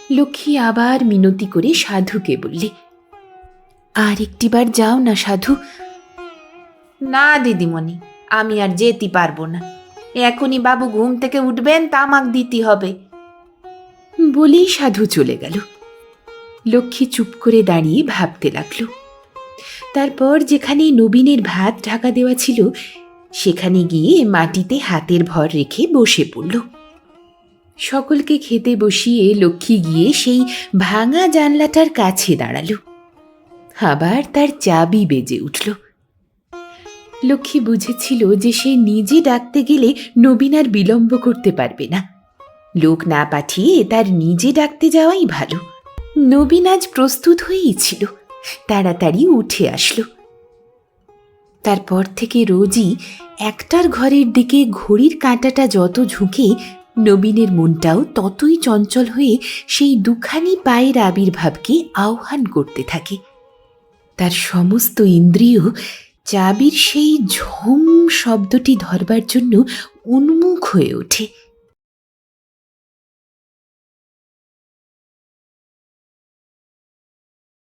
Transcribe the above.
লক্ষ্মী আবার মিনতি করে সাধুকে বললে, আর একটিবার যাও না সাধু। না দিদিমণি, আমি আর যেতে পারবো না। এখনই বাবু ঘুম থেকে উঠবেন, তামাক দিতে হবে। বলেই সাধু চলে গেল। লক্ষ্মী চুপ করে দাঁড়িয়ে ভাবতে লাগল। তারপর যেখানে নবীনের ভাত ঢাকা দেওয়া ছিল সেখানে গিয়ে মাটিতে হাতের ভর রেখে বসে পড়ল। সকলকে খেতে বসিয়ে লক্ষ্মী গিয়ে সেই ভাঙা জানলাটার কাছে দাঁড়ালো। আবার তার চাবি বেজে উঠল। লক্ষ্মী বুঝেছিল যে সে নিজে ডাকতে গেলে নবীন আর বিলম্ব করতে পারবে না। লোক না পাঠিয়ে তার নিজে ডাকতে যাওয়াই ভালো। নবীন আজ প্রস্তুত হয়েই ছিল, তাড়াতাড়ি উঠে আসলো। তারপর থেকে রোজই একটার ঘরের দিকে ঘড়ির কাঁটাটা যত ঝুঁকে, নবীনের মনটাও ততই চঞ্চল হয়ে সেই দুখানি পায়ের আবির্ভাবকে আহ্বান করতে থাকে। তার সমস্ত ইন্দ্রিয় চাবির সেই ঝুম শব্দটি ধরবার জন্য উন্মুখ হয়ে ওঠে।